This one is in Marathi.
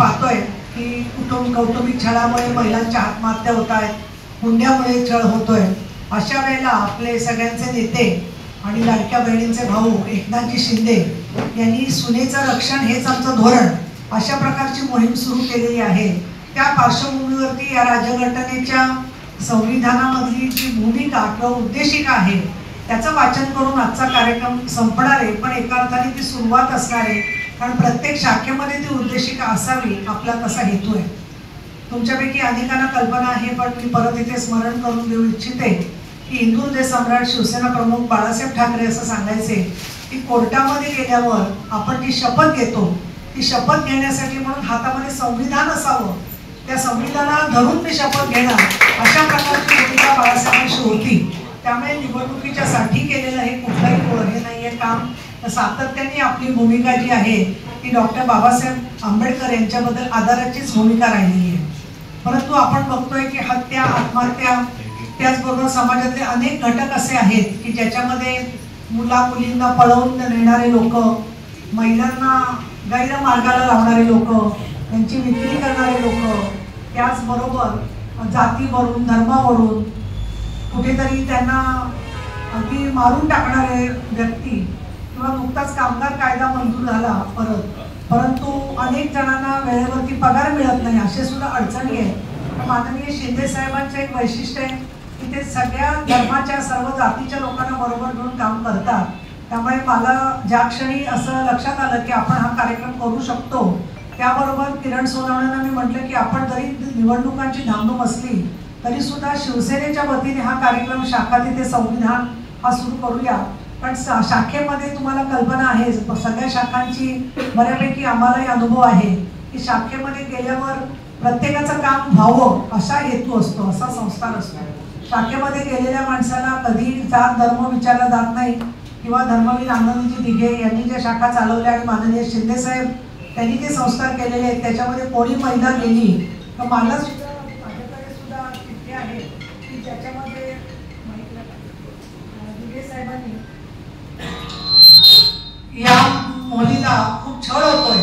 पाहतोय की कौटुंबिक छळामुळे महिलांच्या आत्महत्या होत आहेत, हुंड्यामुळे छळ होतोय। अशा वेळेला आपले सगळ्यांचे नेते आणि लाडक्या बहिणींचे भाऊ एकनाथजी शिंदे यांनी सुनेचं रक्षण हेच आमचं धोरण अशा प्रकारची मोहीम सुरू केलेली आहे। त्या पार्श्वभूमीवरती या राज्यघटनेच्या संविधानामधली जी भूमिका किंवा उद्देशिका आहे त्याचं वाचन करून आजचा कार्यक्रम संपणार आहे, पण एका अर्थाने ती सुरुवात असणार आहे, कारण प्रत्येक शाखेमध्ये ती उद्देशिका असावी आपला तसा हेतू आहे। तुमच्यापैकी अनेकांना कल्पना आहे, पण मी परत इथे स्मरण करून देऊ इच्छिते की हिंदू हृदय सम्राट शिवसेना प्रमुख बाळासाहेब ठाकरे असं सांगायचे की कोर्टामध्ये गेल्यावर आपण जी शपथ घेतो ती शपथ घेण्यासाठी म्हणून हातामध्ये संविधान असावं, त्या संविधानाला धरून मी शपथ घेणार अशा प्रकारची भूमिका बाळासाहेबांची होती। त्यामुळे निवडणुकीच्या साठी केलेलं हे कुठलंही हे नाही आहे काम, सातत्याने आपली भूमिका जी आहे ती डॉक्टर बाबासाहेब आंबेडकर यांच्याबद्दल आदराचीच भूमिका राहिलेली आहे। परंतु आपण बघतोय की हत्या, आत्महत्या, त्याचबरोबर समाजातले अनेक घटक असे आहेत की ज्याच्यामध्ये मुला मुलींना पळवून नेणारे लोक, महिलांना गैरमार्गाला लावणारे लोक, त्यांची विक्री करणारे लोक, त्याचबरोबर जातीवरून धर्मावरून कुठेतरी त्यांना अगदी मारून टाकणारे व्यक्ती, किंवा नुकताच कामगार कायदा मंजूर झाला परंतु अनेक जणांना वेळेवरती पगार मिळत नाही, असे सुद्धा अडचणी आहेत। माननीय शिंदे साहेबांचं एक वैशिष्ट्य आहे की ते सगळ्या धर्माच्या सर्व जातीच्या लोकांना बरोबर घेऊन काम करतात। त्यामुळे मला ज्या क्षणी असं लक्षात आलं की आपण हा कार्यक्रम करू शकतो, त्याबरोबर किरण सोनवणेंना मी म्हटलं की आपण जरी निवडणुकांची धामधूम असली तरी सुद्धा शिवसेनेच्या वतीने हा कार्यक्रम शाखा तिथे संविधान हा सुरू करूया। पण शाखेमध्ये तुम्हाला कल्पना आहे, सगळ्या शाखांची बऱ्यापैकी आम्हालाही अनुभव आहे की शाखेमध्ये गेल्यावर प्रत्येकाचं काम व्हावं असा हेतू असतो, असा संस्कार असतो। शाखेमध्ये गेलेल्या माणसाला कधी जात धर्म विचारला जात नाही, किंवा धर्मवीर आनंदजी दिघे यांनी ज्या शाखा चालवल्या आणि माननीय शिंदे साहेब त्यांनी जे संस्कार केलेले आहेत त्याच्यामध्ये कोणी महिला गेली तर मला सुद्धा माझ्याकडे सुद्धा चिठ्ठी आहे की ज्याच्यामध्ये दिघे साहेबांनी या मुलीला खूप छळ होतोय